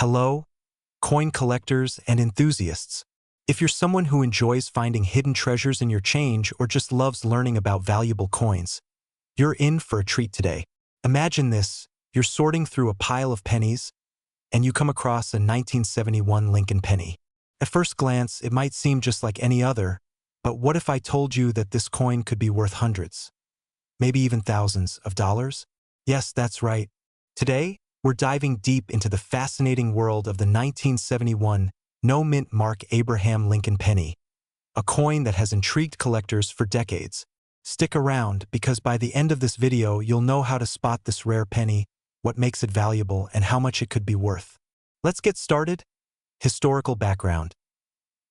Hello, coin collectors and enthusiasts. If you're someone who enjoys finding hidden treasures in your change or just loves learning about valuable coins, you're in for a treat today. Imagine this, you're sorting through a pile of pennies, and you come across a 1971 Lincoln penny. At first glance, it might seem just like any other, but what if I told you that this coin could be worth hundreds, maybe even thousands of dollars? Yes, that's right. Today, we're diving deep into the fascinating world of the 1971 no-mint mark Abraham Lincoln penny, a coin that has intrigued collectors for decades. Stick around because by the end of this video, you'll know how to spot this rare penny, what makes it valuable, and how much it could be worth. Let's get started. Historical background.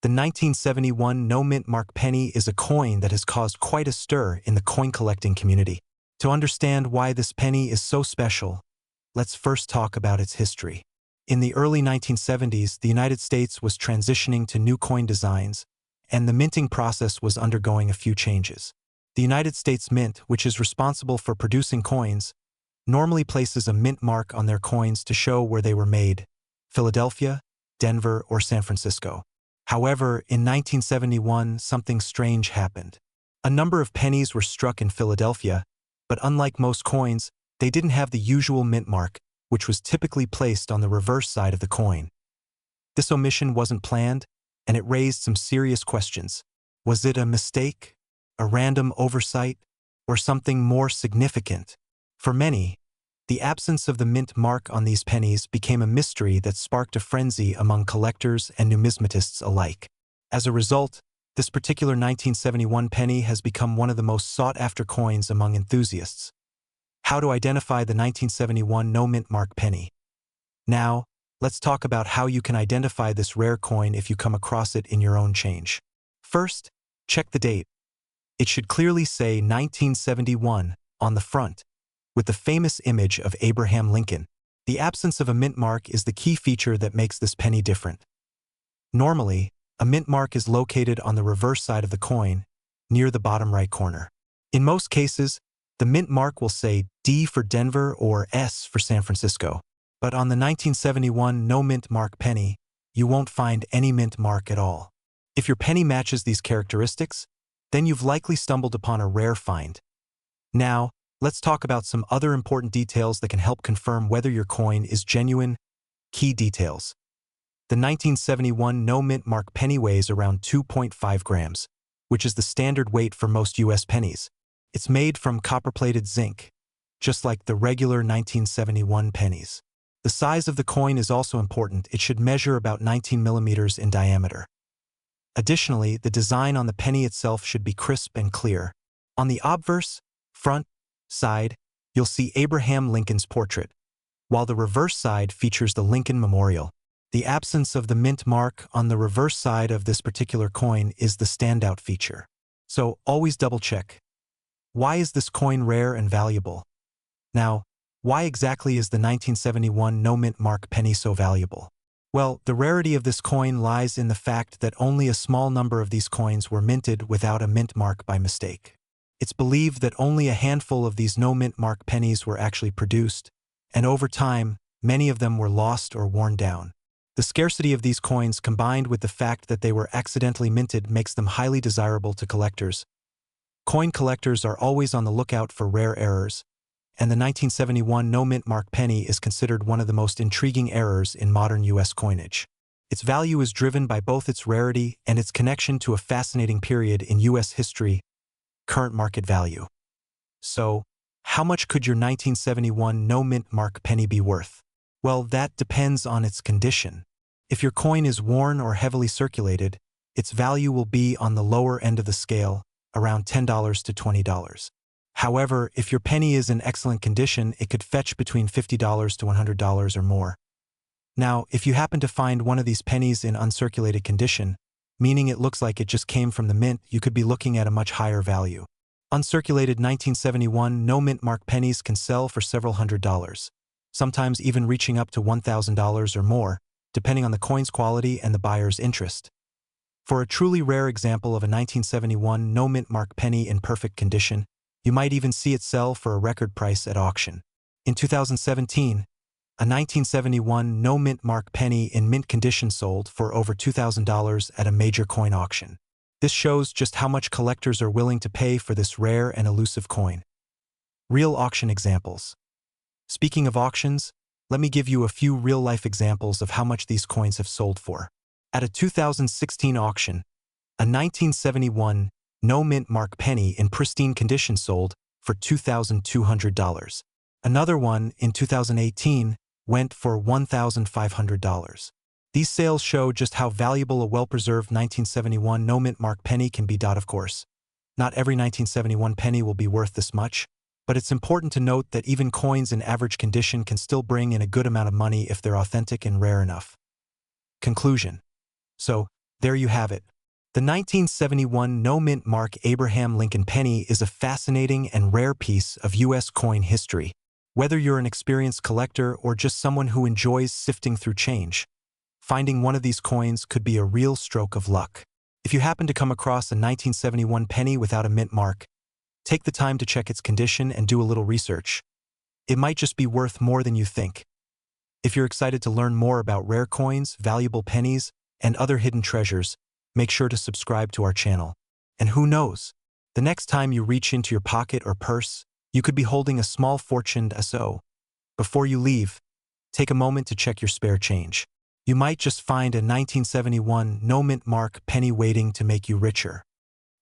The 1971 no-mint mark penny is a coin that has caused quite a stir in the coin collecting community. To understand why this penny is so special, let's first talk about its history. In the early 1970s, the United States was transitioning to new coin designs, and the minting process was undergoing a few changes. The United States Mint, which is responsible for producing coins, normally places a mint mark on their coins to show where they were made: Philadelphia, Denver, or San Francisco. However, in 1971, something strange happened. A number of pennies were struck in Philadelphia, but unlike most coins, they didn't have the usual mint mark, which was typically placed on the reverse side of the coin. This omission wasn't planned, and it raised some serious questions. Was it a mistake, a random oversight, or something more significant? For many, the absence of the mint mark on these pennies became a mystery that sparked a frenzy among collectors and numismatists alike. As a result, this particular 1971 penny has become one of the most sought-after coins among enthusiasts. How to identify the 1971 no-mint mark penny. Now, let's talk about how you can identify this rare coin if you come across it in your own change. First, check the date. It should clearly say 1971 on the front, with the famous image of Abraham Lincoln. The absence of a mint mark is the key feature that makes this penny different. Normally, a mint mark is located on the reverse side of the coin, near the bottom right corner. In most cases, the mint mark will say D for Denver or S for San Francisco. But on the 1971 no-mint mark penny, you won't find any mint mark at all. If your penny matches these characteristics, then you've likely stumbled upon a rare find. Now, let's talk about some other important details that can help confirm whether your coin is genuine. Key details. The 1971 no-mint mark penny weighs around 2.5 grams, which is the standard weight for most U.S. pennies. It's made from copper-plated zinc, just like the regular 1971 pennies. The size of the coin is also important. It should measure about 19 millimeters in diameter. Additionally, the design on the penny itself should be crisp and clear. On the obverse, front, side, you'll see Abraham Lincoln's portrait, while the reverse side features the Lincoln Memorial. The absence of the mint mark on the reverse side of this particular coin is the standout feature. So always double-check. Why is this coin rare and valuable? Now, why exactly is the 1971 no-mint mark penny so valuable? Well, the rarity of this coin lies in the fact that only a small number of these coins were minted without a mint mark by mistake. It's believed that only a handful of these no-mint mark pennies were actually produced, and over time, many of them were lost or worn down. The scarcity of these coins combined with the fact that they were accidentally minted makes them highly desirable to collectors. Coin collectors are always on the lookout for rare errors, and the 1971 no-mint mark penny is considered one of the most intriguing errors in modern U.S. coinage. Its value is driven by both its rarity and its connection to a fascinating period in U.S. history, current market value. So, how much could your 1971 no-mint mark penny be worth? Well, that depends on its condition. If your coin is worn or heavily circulated, its value will be on the lower end of the scale, around $10 to $20. However, if your penny is in excellent condition, it could fetch between $50 to $100 or more. Now, if you happen to find one of these pennies in uncirculated condition, meaning it looks like it just came from the mint, you could be looking at a much higher value. Uncirculated 1971 no-mint mark pennies can sell for several $100s, sometimes even reaching up to $1,000 or more, depending on the coin's quality and the buyer's interest. For a truly rare example of a 1971 no-mint mark penny in perfect condition, you might even see it sell for a record price at auction. In 2017, A 1971 no-mint mark penny in mint condition sold for over $2,000 at a major coin auction. This shows just how much collectors are willing to pay for this rare and elusive coin. Real auction examples. Speaking of auctions, let me give you a few real-life examples of how much these coins have sold for. At a 2016 auction, a 1971 no-mint mark penny in pristine condition sold for $2,200. Another one in 2018 went for $1,500. These sales show just how valuable a well-preserved 1971 no-mint mark penny can be. Of course, not every 1971 penny will be worth this much, but it's important to note that even coins in average condition can still bring in a good amount of money if they're authentic and rare enough. Conclusion. So, there you have it. The 1971 no-mint mark Abraham Lincoln penny is a fascinating and rare piece of U.S. coin history. Whether you're an experienced collector or just someone who enjoys sifting through change, finding one of these coins could be a real stroke of luck. If you happen to come across a 1971 penny without a mint mark, take the time to check its condition and do a little research. It might just be worth more than you think. If you're excited to learn more about rare coins, valuable pennies, and other hidden treasures, make sure to subscribe to our channel. And who knows, the next time you reach into your pocket or purse, you could be holding a small fortune. So, before you leave, take a moment to check your spare change. You might just find a 1971 no-mint mark penny waiting to make you richer.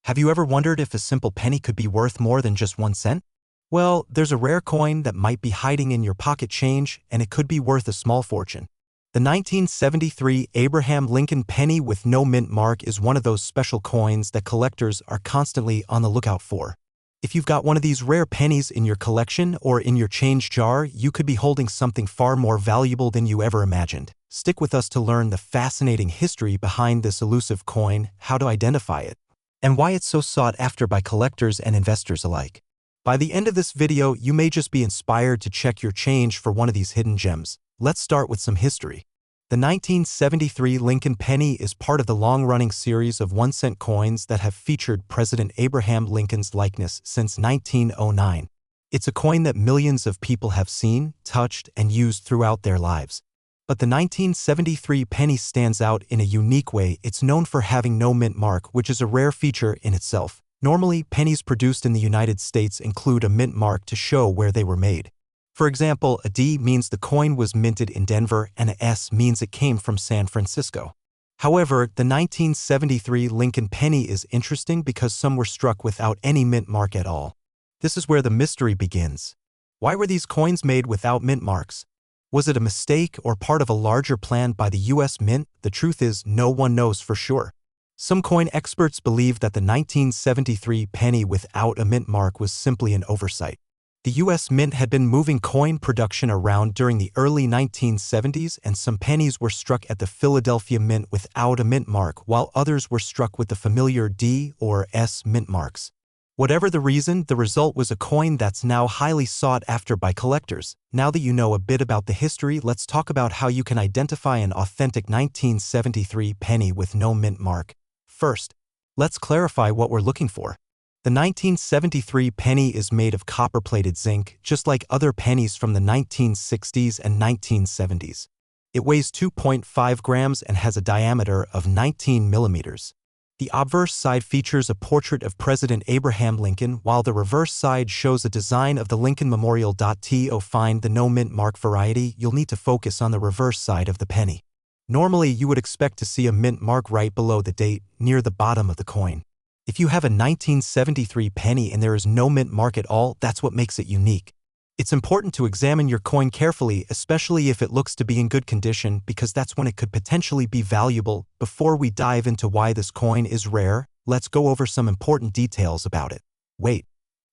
Have you ever wondered if a simple penny could be worth more than just 1 cent? Well, there's a rare coin that might be hiding in your pocket change, and it could be worth a small fortune. The 1973 Abraham Lincoln penny with no mint mark is one of those special coins that collectors are constantly on the lookout for. If you've got one of these rare pennies in your collection or in your change jar, you could be holding something far more valuable than you ever imagined. Stick with us to learn the fascinating history behind this elusive coin, how to identify it, and why it's so sought after by collectors and investors alike. By the end of this video, you may just be inspired to check your change for one of these hidden gems. Let's start with some history. The 1973 Lincoln penny is part of the long-running series of 1-cent coins that have featured President Abraham Lincoln's likeness since 1909. It's a coin that millions of people have seen, touched, and used throughout their lives. But the 1973 penny stands out in a unique way. It's known for having no mint mark, which is a rare feature in itself. Normally, pennies produced in the United States include a mint mark to show where they were made. For example, a D means the coin was minted in Denver, and a S means it came from San Francisco. However, the 1973 Lincoln penny is interesting because some were struck without any mint mark at all. This is where the mystery begins. Why were these coins made without mint marks? Was it a mistake or part of a larger plan by the U.S. Mint? The truth is, no one knows for sure. Some coin experts believe that the 1973 penny without a mint mark was simply an oversight. The U.S. Mint had been moving coin production around during the early 1970s, and some pennies were struck at the Philadelphia Mint without a mint mark, while others were struck with the familiar D or S mint marks. Whatever the reason, the result was a coin that's now highly sought after by collectors. Now that you know a bit about the history, let's talk about how you can identify an authentic 1973 penny with no mint mark. First, let's clarify what we're looking for. The 1973 penny is made of copper-plated zinc, just like other pennies from the 1960s and 1970s. It weighs 2.5 grams and has a diameter of 19 millimeters. The obverse side features a portrait of President Abraham Lincoln, while the reverse side shows a design of the Lincoln Memorial. To find the no mint mark variety, you'll need to focus on the reverse side of the penny. Normally, you would expect to see a mint mark right below the date, near the bottom of the coin. If you have a 1973 penny and there is no mint mark at all, that's what makes it unique. It's important to examine your coin carefully, especially if it looks to be in good condition, because that's when it could potentially be valuable. Before we dive into why this coin is rare, let's go over some important details about it. Weight.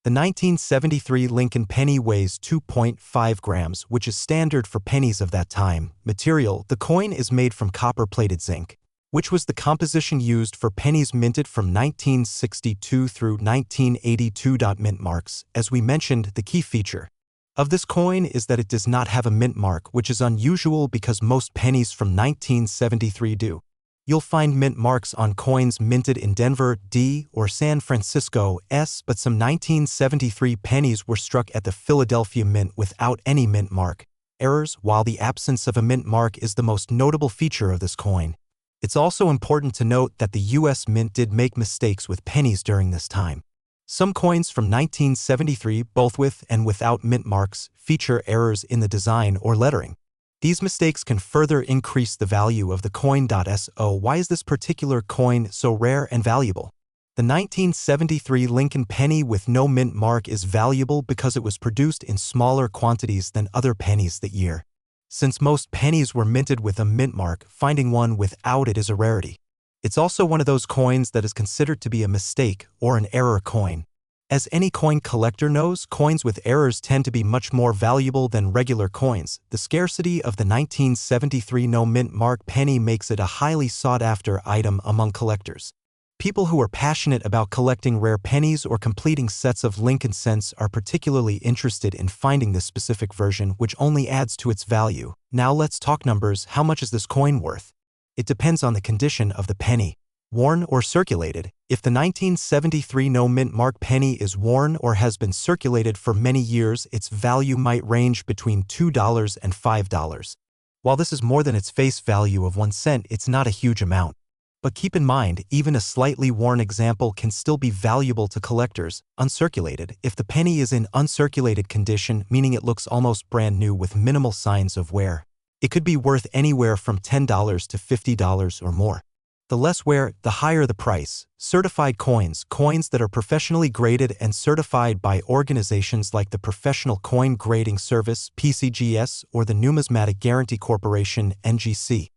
The 1973 Lincoln penny weighs 2.5 grams, which is standard for pennies of that time. Material. The coin is made from copper-plated zinc, which was the composition used for pennies minted from 1962 through 1982. Mint marks. As we mentioned, the key feature of this coin is that it does not have a mint mark, which is unusual because most pennies from 1973 do. You'll find mint marks on coins minted in Denver, D, or San Francisco, S, but some 1973 pennies were struck at the Philadelphia Mint without any mint mark. errors. While the absence of a mint mark is the most notable feature of this coin, it's also important to note that the US Mint did make mistakes with pennies during this time. Some coins from 1973, both with and without mint marks, feature errors in the design or lettering. These mistakes can further increase the value of the coin. So why is this particular coin so rare and valuable? The 1973 Lincoln penny with no mint mark is valuable because it was produced in smaller quantities than other pennies that year. Since most pennies were minted with a mint mark, finding one without it is a rarity. It's also one of those coins that is considered to be a mistake or an error coin. As any coin collector knows, coins with errors tend to be much more valuable than regular coins. The scarcity of the 1973 no mint mark penny makes it a highly sought-after item among collectors. People who are passionate about collecting rare pennies or completing sets of Lincoln cents are particularly interested in finding this specific version, which only adds to its value. Now let's talk numbers. How much is this coin worth? It depends on the condition of the penny. Worn or circulated. If the 1973 no mint mark penny is worn or has been circulated for many years, its value might range between $2 and $5. While this is more than its face value of 1 cent, it's not a huge amount. But keep in mind, even a slightly worn example can still be valuable to collectors. Uncirculated. If the penny is in uncirculated condition, meaning it looks almost brand new with minimal signs of wear, it could be worth anywhere from $10 to $50 or more. The less wear, the higher the price. Certified coins. Coins that are professionally graded and certified by organizations like the Professional Coin Grading Service, PCGS, or the Numismatic Guarantee Corporation, NGC,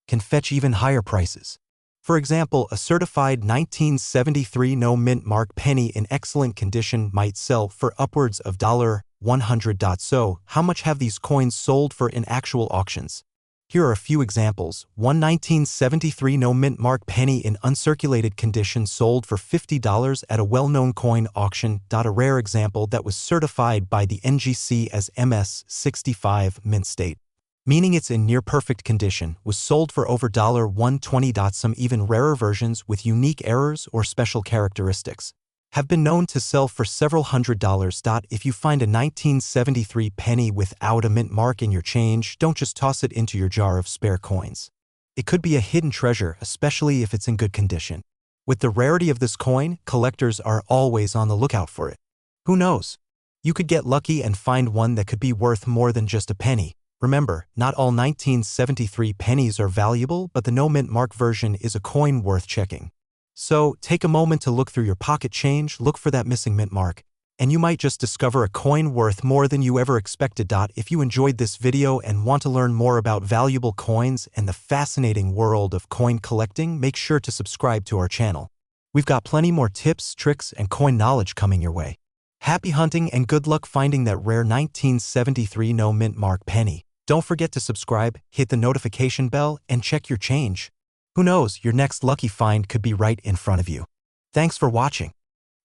can fetch even higher prices. For example, a certified 1973 no mint mark penny in excellent condition might sell for upwards of $100. So, how much have these coins sold for in actual auctions? Here are a few examples. One 1973 no mint mark penny in uncirculated condition sold for $50 at a well-known coin auction. A rare example that was certified by the NGC as MS65 mint state, meaning it's in near-perfect condition, was sold for over $120. Some even rarer versions with unique errors or special characteristics have been known to sell for several $100s. If you find a 1973 penny without a mint mark in your change, don't just toss it into your jar of spare coins. It could be a hidden treasure, especially if it's in good condition. With the rarity of this coin, collectors are always on the lookout for it. Who knows? You could get lucky and find one that could be worth more than just a penny. Remember, not all 1973 pennies are valuable, but the no mint mark version is a coin worth checking. So, take a moment to look through your pocket change, look for that missing mint mark, and you might just discover a coin worth more than you ever expected. If you enjoyed this video and want to learn more about valuable coins and the fascinating world of coin collecting, make sure to subscribe to our channel. We've got plenty more tips, tricks, and coin knowledge coming your way. Happy hunting and good luck finding that rare 1973 no mint mark penny. Don't forget to subscribe, hit the notification bell, and check your change. Who knows, your next lucky find could be right in front of you. Thanks for watching.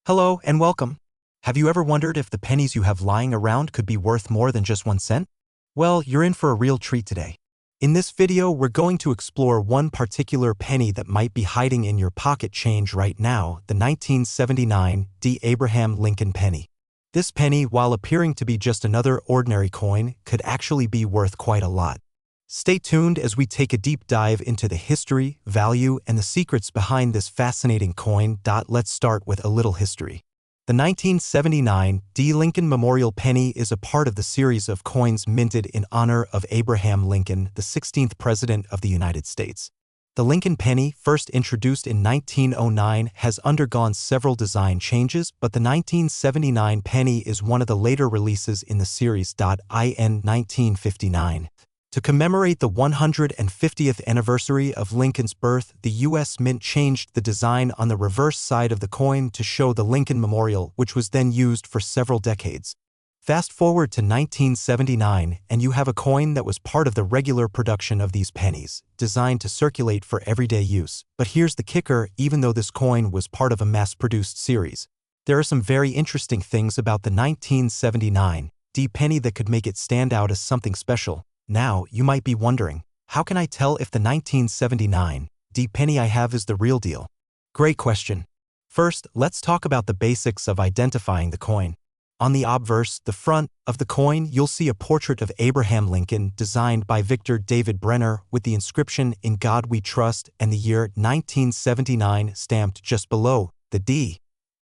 Hello and welcome. Have you ever wondered if the pennies you have lying around could be worth more than just 1 cent? Well, you're in for a real treat today. In this video, we're going to explore one particular penny that might be hiding in your pocket change right now, the 1979 D. Abraham Lincoln penny. This penny, while appearing to be just another ordinary coin, could actually be worth quite a lot. Stay tuned as we take a deep dive into the history, value, and the secrets behind this fascinating coin. Let's start with a little history. The 1979 D. Lincoln Memorial Penny is a part of the series of coins minted in honor of Abraham Lincoln, the 16th President of the United States. The Lincoln penny, first introduced in 1909, has undergone several design changes, but the 1979 penny is one of the later releases in the series. In 1959. To commemorate the 150th anniversary of Lincoln's birth, the U.S. Mint changed the design on the reverse side of the coin to show the Lincoln Memorial, which was then used for several decades. Fast forward to 1979, and you have a coin that was part of the regular production of these pennies, designed to circulate for everyday use. But here's the kicker: even though this coin was part of a mass-produced series, there are some very interesting things about the 1979 D penny that could make it stand out as something special. Now, you might be wondering, how can I tell if the 1979 D penny I have is the real deal? Great question. First, let's talk about the basics of identifying the coin. On the obverse, the front, of the coin, you'll see a portrait of Abraham Lincoln designed by Victor David Brenner with the inscription "In God We Trust" and the year 1979 stamped just below the D.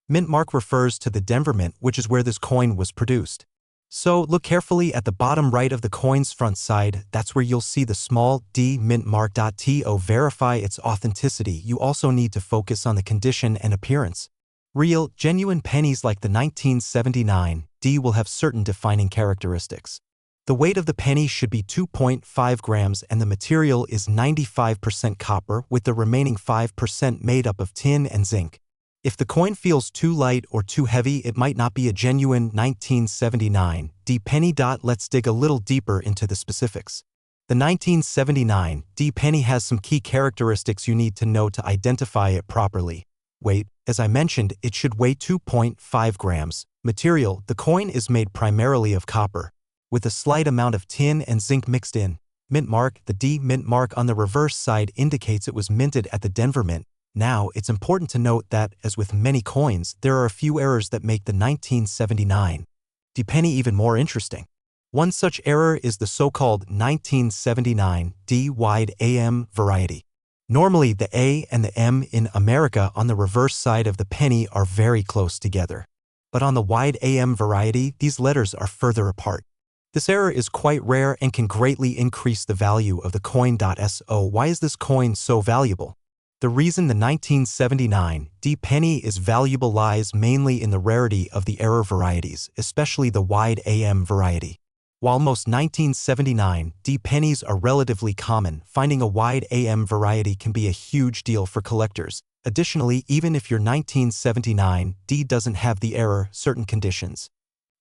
Mint mark refers to the Denver Mint, which is where this coin was produced. So look carefully at the bottom right of the coin's front side. That's where you'll see the small D mint mark. To verify its authenticity, you also need to focus on the condition and appearance. Real, genuine pennies like the 1979 D will have certain defining characteristics. The weight of the penny should be 2.5 grams and the material is 95% copper with the remaining 5% made up of tin and zinc. If the coin feels too light or too heavy, it might not be a genuine 1979 D penny. Let's dig a little deeper into the specifics. The 1979 D penny has some key characteristics you need to know to identify it properly. Weight, as I mentioned, it should weigh 2.5 grams. Material, the coin is made primarily of copper, with a slight amount of tin and zinc mixed in. Mint mark, the D mint mark on the reverse side indicates it was minted at the Denver Mint. Now, it's important to note that, as with many coins, there are a few errors that make the 1979 D penny even more interesting. One such error is the so-called 1979 D wide AM variety. Normally, the A and the M in America on the reverse side of the penny are very close together. But on the wide AM variety, these letters are further apart. This error is quite rare and can greatly increase the value of the coin. So why is this coin so valuable? The reason the 1979 D penny is valuable lies mainly in the rarity of the error varieties, especially the wide AM variety. While most 1979 D pennies are relatively common, finding a wide AM variety can be a huge deal for collectors. Additionally, even if your 1979 D doesn't have the error, certain conditions,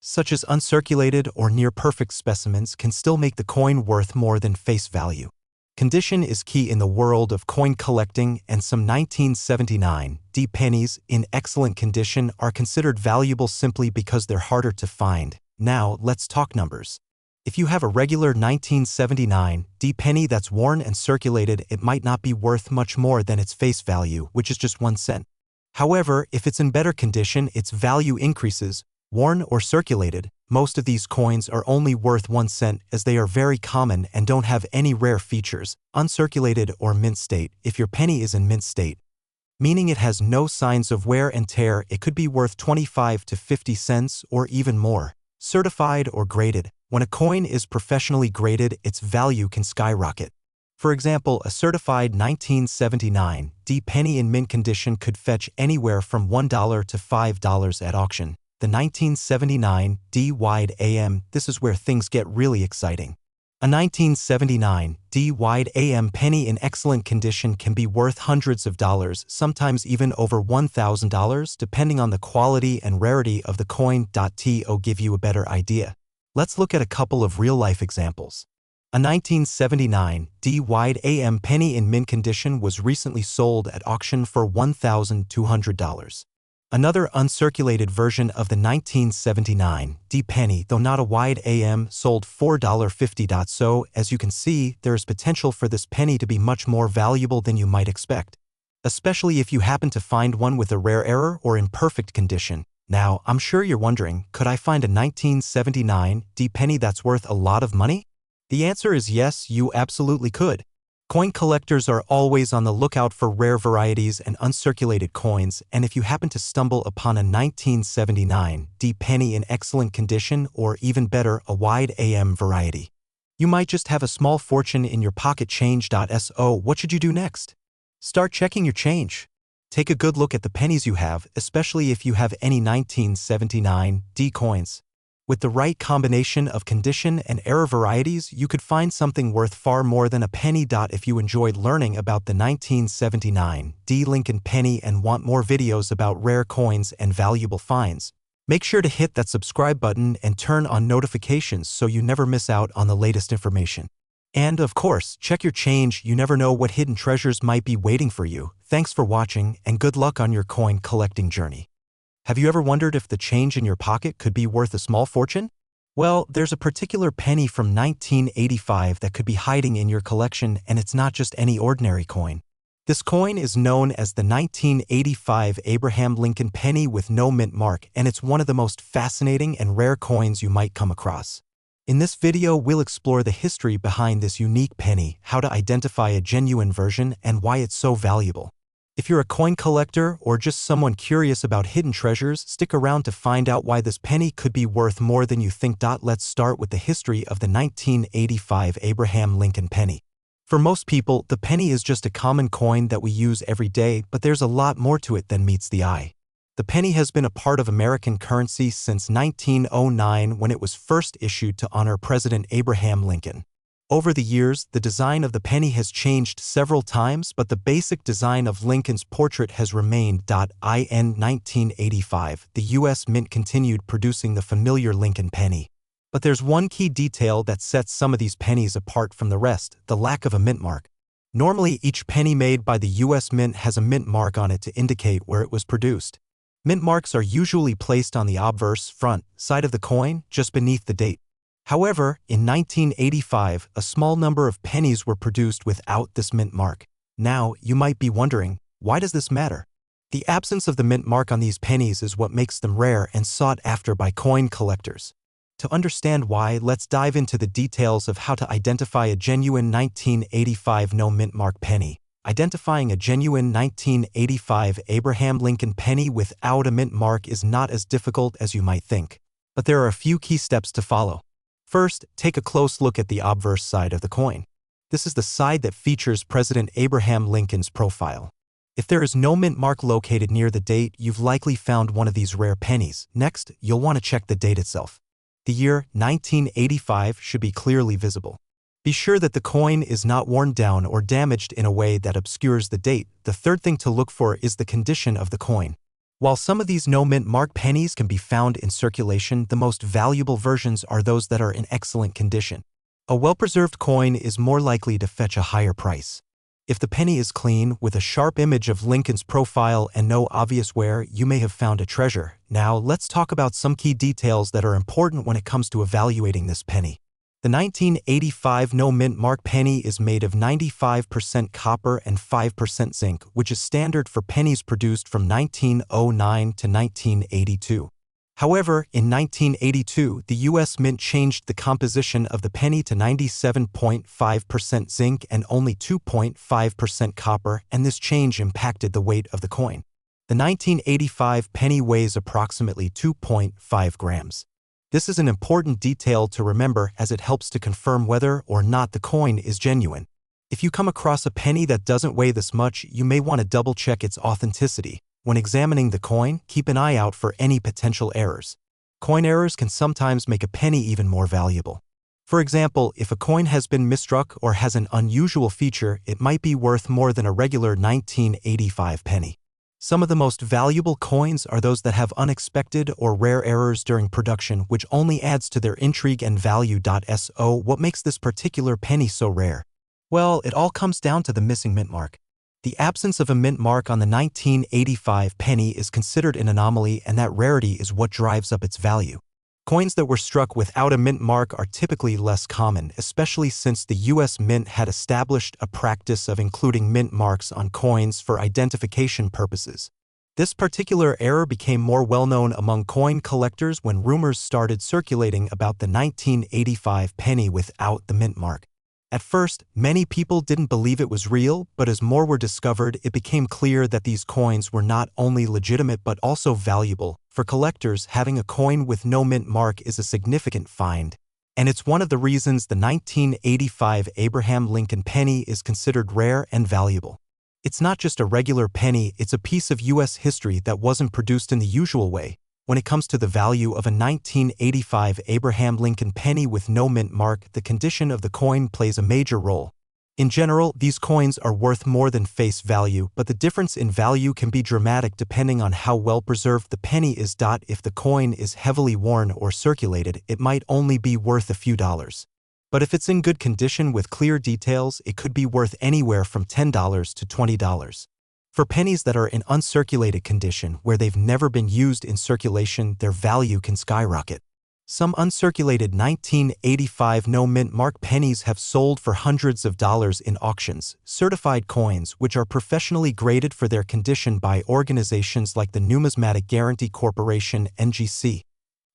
such as uncirculated or near-perfect specimens, can still make the coin worth more than face value. Condition is key in the world of coin collecting, and some 1979 D pennies in excellent condition are considered valuable simply because they're harder to find. Now, let's talk numbers. If you have a regular 1979 D penny that's worn and circulated, it might not be worth much more than its face value, which is just 1 cent. However, if it's in better condition, its value increases. Worn or circulated, most of these coins are only worth 1 cent as they are very common and don't have any rare features. Uncirculated or mint state, if your penny is in mint state, meaning it has no signs of wear and tear, it could be worth 25 to 50 cents or even more. Certified or graded, when a coin is professionally graded, its value can skyrocket. For example, a certified 1979 D penny in mint condition could fetch anywhere from $1 to $5 at auction. The 1979 D wide AM, this is where things get really exciting. A 1979 D wide AM penny in excellent condition can be worth hundreds of dollars, sometimes even over $1,000, depending on the quality and rarity of the coin. To give you a better idea, let's look at a couple of real-life examples. A 1979 D wide AM penny in mint condition was recently sold at auction for $1,200. Another uncirculated version of the 1979 D penny, though not a wide AM, sold $4.50. So, as you can see, there is potential for this penny to be much more valuable than you might expect, especially if you happen to find one with a rare error or in perfect condition. Now, I'm sure you're wondering, could I find a 1979 D penny that's worth a lot of money? The answer is yes, you absolutely could. Coin collectors are always on the lookout for rare varieties and uncirculated coins, and if you happen to stumble upon a 1979 D penny in excellent condition, or even better, a wide AM variety, you might just have a small fortune in your pocket. Change. So what should you do next? Start checking your change. Take a good look at the pennies you have, especially if you have any 1979 D coins. With the right combination of condition and error varieties, you could find something worth far more than a penny. If you enjoyed learning about the 1979 D Lincoln penny and want more videos about rare coins and valuable finds, make sure to hit that subscribe button and turn on notifications so you never miss out on the latest information. And of course, check your change. You never know what hidden treasures might be waiting for you. Thanks for watching, and good luck on your coin collecting journey. Have you ever wondered if the change in your pocket could be worth a small fortune? Well, there's a particular penny from 1985 that could be hiding in your collection, and it's not just any ordinary coin. This coin is known as the 1985 Abraham Lincoln penny with no mint mark, and it's one of the most fascinating and rare coins you might come across. In this video, we'll explore the history behind this unique penny, how to identify a genuine version, and why it's so valuable. If you're a coin collector or just someone curious about hidden treasures, stick around to find out why this penny could be worth more than you think. Let's start with the history of the 1985 Abraham Lincoln penny. For most people, the penny is just a common coin that we use every day, but there's a lot more to it than meets the eye. The penny has been a part of American currency since 1909 when it was first issued to honor President Abraham Lincoln. Over the years, the design of the penny has changed several times, but the basic design of Lincoln's portrait has remained. In 1985, the U.S. Mint continued producing the familiar Lincoln penny. But there's one key detail that sets some of these pennies apart from the rest: the lack of a mint mark. Normally, each penny made by the U.S. Mint has a mint mark on it to indicate where it was produced. Mint marks are usually placed on the obverse front side of the coin, just beneath the date. However, in 1985, a small number of pennies were produced without this mint mark. Now, you might be wondering, why does this matter? The absence of the mint mark on these pennies is what makes them rare and sought after by coin collectors. To understand why, let's dive into the details of how to identify a genuine 1985 no mint mark penny. Identifying a genuine 1985 Abraham Lincoln penny without a mint mark is not as difficult as you might think. But there are a few key steps to follow. First, take a close look at the obverse side of the coin. This is the side that features President Abraham Lincoln's profile. If there is no mint mark located near the date, you've likely found one of these rare pennies. Next, you'll want to check the date itself. The year 1985 should be clearly visible. Be sure that the coin is not worn down or damaged in a way that obscures the date. The third thing to look for is the condition of the coin. While some of these no mint mark pennies can be found in circulation, the most valuable versions are those that are in excellent condition. A well-preserved coin is more likely to fetch a higher price. If the penny is clean, with a sharp image of Lincoln's profile and no obvious wear, you may have found a treasure. Now, let's talk about some key details that are important when it comes to evaluating this penny. The 1985 no mint mark penny is made of 95% copper and 5% zinc, which is standard for pennies produced from 1909 to 1982. However, in 1982, the U.S. Mint changed the composition of the penny to 97.5% zinc and only 2.5% copper, and this change impacted the weight of the coin. The 1985 penny weighs approximately 2.5 grams. This is an important detail to remember as it helps to confirm whether or not the coin is genuine. If you come across a penny that doesn't weigh this much, you may want to double-check its authenticity. When examining the coin, keep an eye out for any potential errors. Coin errors can sometimes make a penny even more valuable. For example, if a coin has been misstruck or has an unusual feature, it might be worth more than a regular 1985 penny. Some of the most valuable coins are those that have unexpected or rare errors during production, which only adds to their intrigue and value. So, what makes this particular penny so rare? Well, it all comes down to the missing mint mark. The absence of a mint mark on the 1985 penny is considered an anomaly, and that rarity is what drives up its value. Coins that were struck without a mint mark are typically less common, especially since the U.S. Mint had established a practice of including mint marks on coins for identification purposes. This particular error became more well-known among coin collectors when rumors started circulating about the 1985 penny without the mint mark. At first, many people didn't believe it was real, but as more were discovered, it became clear that these coins were not only legitimate but also valuable. For collectors, having a coin with no mint mark is a significant find, and it's one of the reasons the 1985 Abraham Lincoln penny is considered rare and valuable. It's not just a regular penny, it's a piece of U.S. history that wasn't produced in the usual way. When it comes to the value of a 1985 Abraham Lincoln penny with no mint mark, the condition of the coin plays a major role. In general, these coins are worth more than face value, but the difference in value can be dramatic depending on how well preserved the penny is. If the coin is heavily worn or circulated, it might only be worth a few dollars. But if it's in good condition with clear details, it could be worth anywhere from $10 to $20. For pennies that are in uncirculated condition, where they've never been used in circulation, their value can skyrocket. Some uncirculated 1985 no-mint mark pennies have sold for hundreds of dollars in auctions. Certified coins, which are professionally graded for their condition by organizations like the Numismatic Guarantee Corporation (NGC)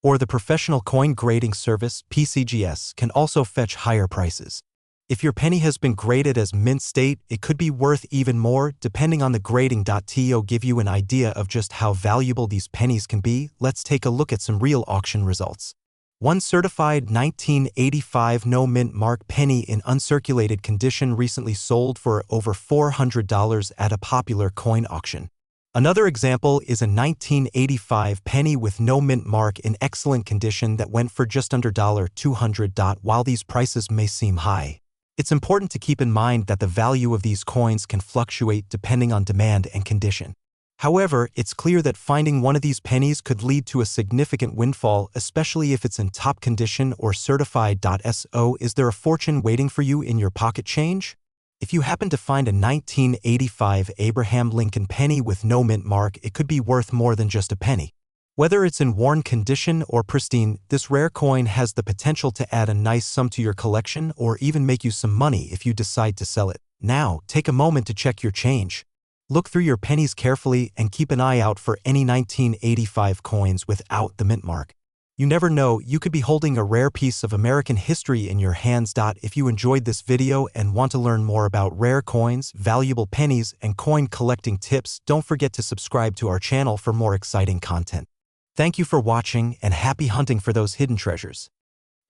or the Professional Coin Grading Service (PCGS), can also fetch higher prices. If your penny has been graded as mint state, it could be worth even more, depending on the grading. To give you an idea of just how valuable these pennies can be, let's take a look at some real auction results. One certified 1985 no-mint mark penny in uncirculated condition recently sold for over $400 at a popular coin auction. Another example is a 1985 penny with no mint mark in excellent condition that went for just under $200. While these prices may seem high, it's important to keep in mind that the value of these coins can fluctuate depending on demand and condition. However, it's clear that finding one of these pennies could lead to a significant windfall, especially if it's in top condition or certified. So, is there a fortune waiting for you in your pocket change? If you happen to find a 1985 Abraham Lincoln penny with no mint mark, it could be worth more than just a penny. Whether it's in worn condition or pristine, this rare coin has the potential to add a nice sum to your collection or even make you some money if you decide to sell it. Now, take a moment to check your change. Look through your pennies carefully and keep an eye out for any 1985 coins without the mint mark. You never know, you could be holding a rare piece of American history in your hands. If you enjoyed this video and want to learn more about rare coins, valuable pennies, and coin collecting tips, don't forget to subscribe to our channel for more exciting content. Thank you for watching and happy hunting for those hidden treasures.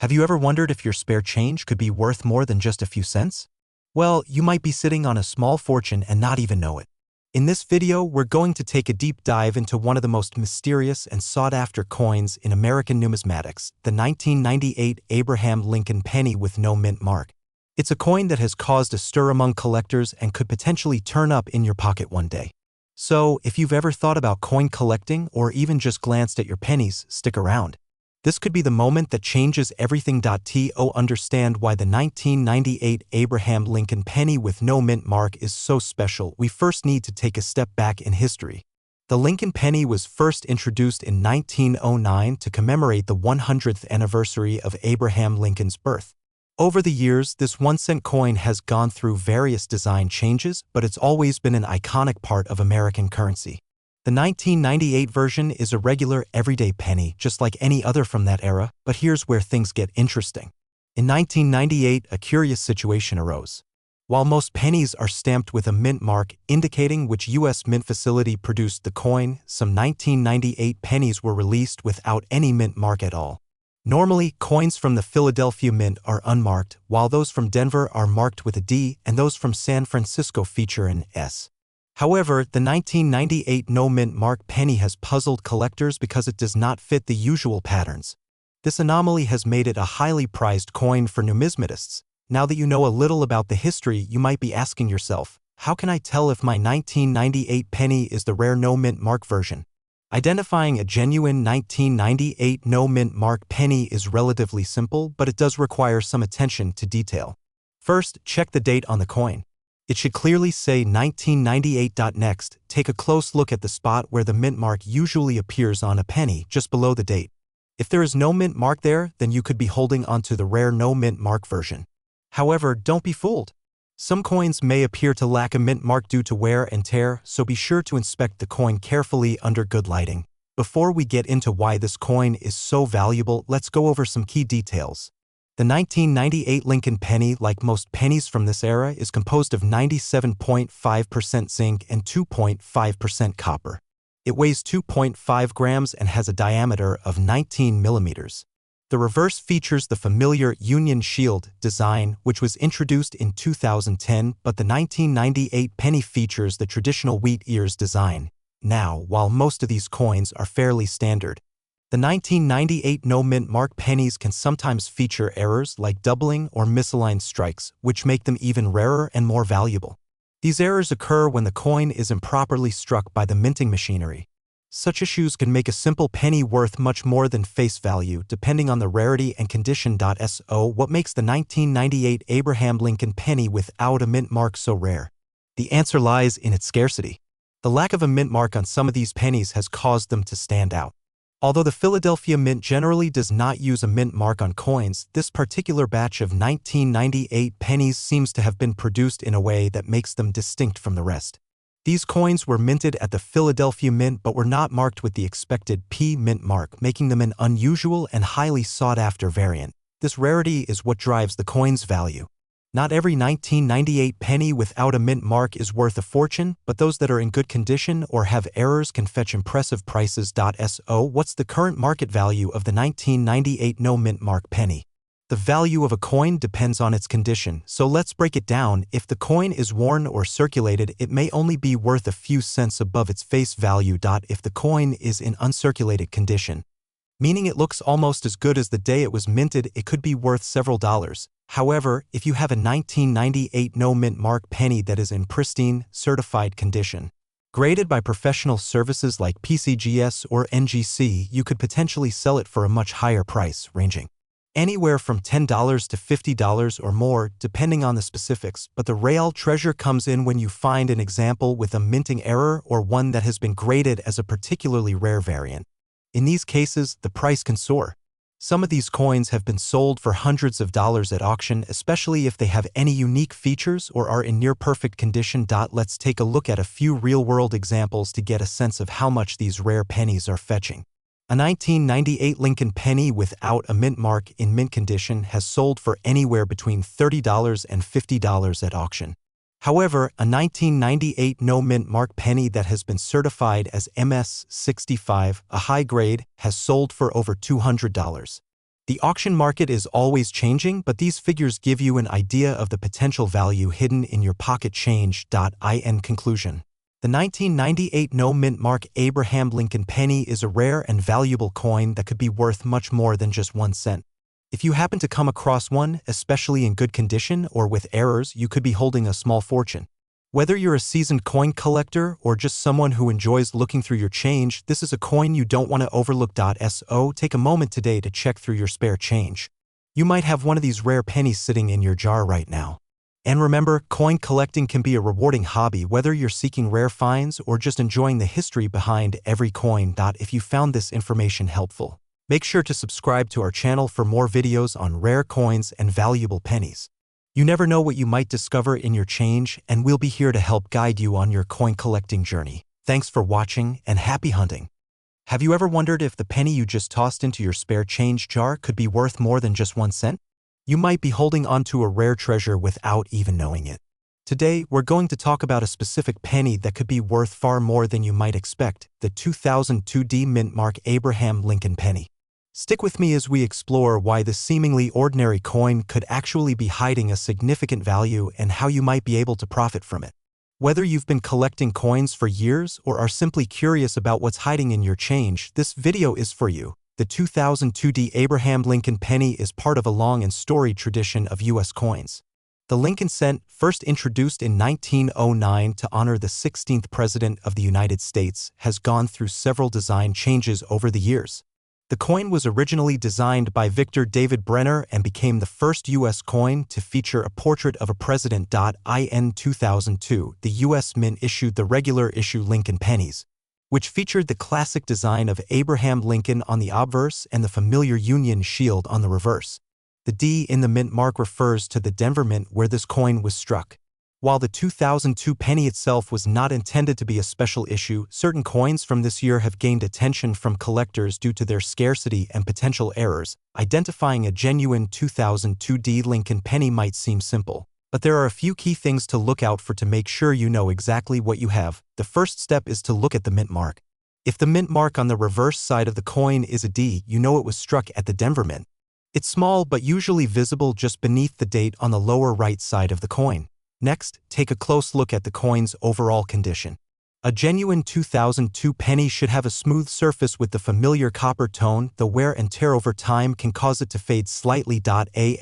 Have you ever wondered if your spare change could be worth more than just a few cents? Well, you might be sitting on a small fortune and not even know it. In this video, we're going to take a deep dive into one of the most mysterious and sought-after coins in American numismatics, the 1998 Abraham Lincoln penny with no mint mark. It's a coin that has caused a stir among collectors and could potentially turn up in your pocket one day. So, if you've ever thought about coin collecting or even just glanced at your pennies, stick around. This could be the moment that changes everything. To understand why the 1998 Abraham Lincoln penny with no mint mark is so special, we first need to take a step back in history. The Lincoln penny was first introduced in 1909 to commemorate the 100th anniversary of Abraham Lincoln's birth. Over the years, this 1-cent coin has gone through various design changes, but it's always been an iconic part of American currency. The 1998 version is a regular, everyday penny, just like any other from that era, but here's where things get interesting. In 1998, a curious situation arose. While most pennies are stamped with a mint mark indicating which U.S. mint facility produced the coin, some 1998 pennies were released without any mint mark at all. Normally, coins from the Philadelphia Mint are unmarked, while those from Denver are marked with a D and those from San Francisco feature an S. However, the 1998 no-mint mark penny has puzzled collectors because it does not fit the usual patterns. This anomaly has made it a highly prized coin for numismatists. Now that you know a little about the history, you might be asking yourself, how can I tell if my 1998 penny is the rare no-mint mark version? Identifying a genuine 1998 no-mint mark penny is relatively simple, but it does require some attention to detail. First, check the date on the coin. It should clearly say 1998. Next, take a close look at the spot where the mint mark usually appears on a penny, just below the date. If there is no mint mark there, then you could be holding onto the rare no mint mark version. However, don't be fooled. Some coins may appear to lack a mint mark due to wear and tear, so be sure to inspect the coin carefully under good lighting. Before we get into why this coin is so valuable, let's go over some key details. The 1998 Lincoln penny, like most pennies from this era, is composed of 97.5% zinc and 2.5% copper. It weighs 2.5 grams and has a diameter of 19 millimeters. The reverse features the familiar Union Shield design, which was introduced in 2010, but the 1998 penny features the traditional wheat ears design. Now, while most of these coins are fairly standard, the 1998 no-mint mark pennies can sometimes feature errors like doubling or misaligned strikes, which make them even rarer and more valuable. These errors occur when the coin is improperly struck by the minting machinery. Such issues can make a simple penny worth much more than face value, depending on the rarity and condition. So, what makes the 1998 Abraham Lincoln penny without a mint mark so rare? The answer lies in its scarcity. The lack of a mint mark on some of these pennies has caused them to stand out. Although the Philadelphia Mint generally does not use a mint mark on coins, this particular batch of 1998 pennies seems to have been produced in a way that makes them distinct from the rest. These coins were minted at the Philadelphia Mint but were not marked with the expected P mint mark, making them an unusual and highly sought-after variant. This rarity is what drives the coin's value. Not every 1998 penny without a mint mark is worth a fortune, but those that are in good condition or have errors can fetch impressive prices. So, what's the current market value of the 1998 no mint mark penny? The value of a coin depends on its condition, so let's break it down. If the coin is worn or circulated, it may only be worth a few cents above its face value. If the coin is in uncirculated condition, meaning it looks almost as good as the day it was minted, it could be worth several dollars. However, if you have a 1998 no mint mark penny that is in pristine, certified condition, graded by professional services like PCGS or NGC, you could potentially sell it for a much higher price, ranging anywhere from $10 to $50 or more, depending on the specifics. But the real treasure comes in when you find an example with a minting error or one that has been graded as a particularly rare variant. In these cases, the price can soar. Some of these coins have been sold for hundreds of dollars at auction, especially if they have any unique features or are in near-perfect condition. Let's take a look at a few real-world examples to get a sense of how much these rare pennies are fetching. A 1998 Lincoln penny without a mint mark in mint condition has sold for anywhere between $30 and $50 at auction. However, a 1998 no mint mark penny that has been certified as MS-65, a high grade, has sold for over $200. The auction market is always changing, but these figures give you an idea of the potential value hidden in your pocket change. In conclusion, the 1998 no mint mark Abraham Lincoln penny is a rare and valuable coin that could be worth much more than just 1 cent. If you happen to come across one, especially in good condition or with errors, you could be holding a small fortune. Whether you're a seasoned coin collector or just someone who enjoys looking through your change, this is a coin you don't want to overlook. So, take a moment today to check through your spare change. You might have one of these rare pennies sitting in your jar right now. And remember, coin collecting can be a rewarding hobby, whether you're seeking rare finds or just enjoying the history behind every coin. If you found this information helpful, make sure to subscribe to our channel for more videos on rare coins and valuable pennies. You never know what you might discover in your change, and we'll be here to help guide you on your coin collecting journey. Thanks for watching and happy hunting. Have you ever wondered if the penny you just tossed into your spare change jar could be worth more than just 1 cent? You might be holding onto a rare treasure without even knowing it. Today, we're going to talk about a specific penny that could be worth far more than you might expect, the 2002 mint mark Abraham Lincoln penny. Stick with me as we explore why this seemingly ordinary coin could actually be hiding a significant value and how you might be able to profit from it. Whether you've been collecting coins for years or are simply curious about what's hiding in your change, this video is for you. The 2002 Abraham Lincoln penny is part of a long and storied tradition of U.S. coins. The Lincoln cent, first introduced in 1909 to honor the 16th President of the United States, has gone through several design changes over the years. The coin was originally designed by Victor David Brenner and became the first U.S. coin to feature a portrait of a president. In 2002, the U.S. Mint issued the regular issue Lincoln pennies, which featured the classic design of Abraham Lincoln on the obverse and the familiar Union shield on the reverse. The D in the mint mark refers to the Denver Mint where this coin was struck. While the 2002 penny itself was not intended to be a special issue, certain coins from this year have gained attention from collectors due to their scarcity and potential errors. Identifying a genuine 2002 Lincoln penny might seem simple, but there are a few key things to look out for to make sure you know exactly what you have. The first step is to look at the mint mark. If the mint mark on the reverse side of the coin is a D, you know it was struck at the Denver Mint. It's small but usually visible just beneath the date on the lower right side of the coin. Next, take a close look at the coin's overall condition. A genuine 2002 penny should have a smooth surface with the familiar copper tone, though wear and tear over time can cause it to fade slightly.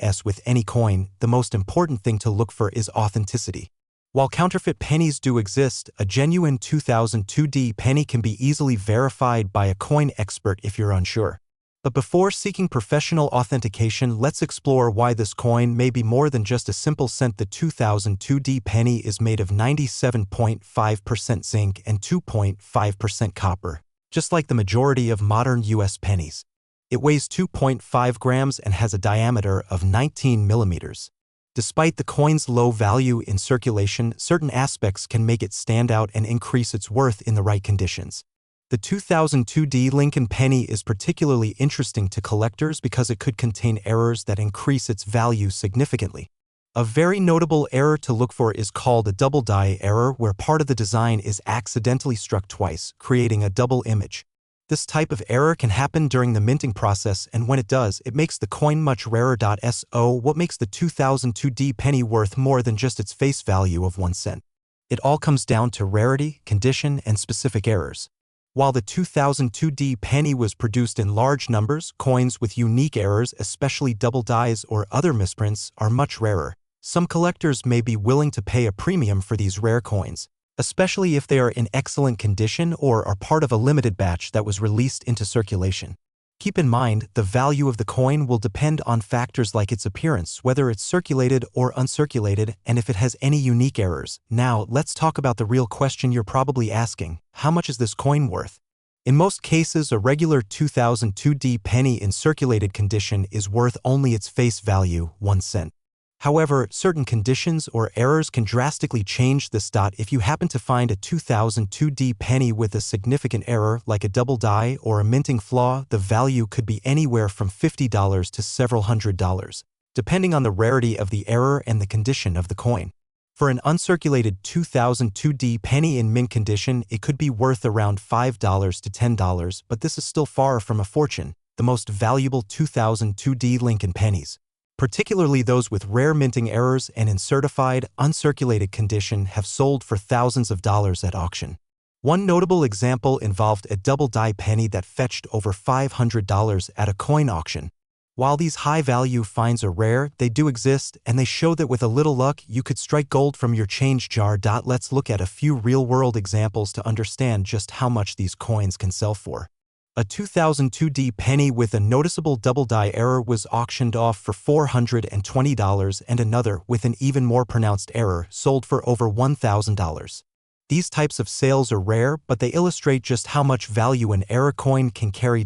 As with any coin, the most important thing to look for is authenticity. While counterfeit pennies do exist, a genuine 2002 penny can be easily verified by a coin expert if you're unsure. But before seeking professional authentication, let's explore why this coin may be more than just a simple cent. The 2002 penny is made of 97.5% zinc and 2.5% copper. just like the majority of modern U.S. pennies. It weighs 2.5 grams and has a diameter of 19 millimeters. Despite the coin's low value in circulation, certain aspects can make it stand out and increase its worth in the right conditions. The 2002 Lincoln penny is particularly interesting to collectors because it could contain errors that increase its value significantly. A very notable error to look for is called a double die error, where part of the design is accidentally struck twice, creating a double image. This type of error can happen during the minting process, and when it does, it makes the coin much rarer. So, what makes the 2002 penny worth more than just its face value of 1 cent? It all comes down to rarity, condition, and specific errors. While the 2002 penny was produced in large numbers, coins with unique errors, especially double dies or other misprints, are much rarer. Some collectors may be willing to pay a premium for these rare coins, especially if they are in excellent condition or are part of a limited batch that was released into circulation. Keep in mind, the value of the coin will depend on factors like its appearance, whether it's circulated or uncirculated, and if it has any unique errors. Now, let's talk about the real question you're probably asking: how much is this coin worth? In most cases, a regular 2002 penny in circulated condition is worth only its face value, 1 cent. However, certain conditions or errors can drastically change this. If you happen to find a 2002 penny with a significant error, like a double die or a minting flaw, the value could be anywhere from $50 to several $100s, depending on the rarity of the error and the condition of the coin. For an uncirculated 2002 penny in mint condition, it could be worth around $5 to $10, but this is still far from a fortune. The most valuable 2002 Lincoln pennies, particularly those with rare minting errors and in certified, uncirculated condition, have sold for thousands of dollars at auction. One notable example involved a double die penny that fetched over $500 at a coin auction. While these high-value finds are rare, they do exist, and they show that with a little luck, you could strike gold from your change jar. Let's look at a few real-world examples to understand just how much these coins can sell for. A 2002 penny with a noticeable double die error was auctioned off for $420, and another with an even more pronounced error sold for over $1,000. These types of sales are rare, but they illustrate just how much value an error coin can carry.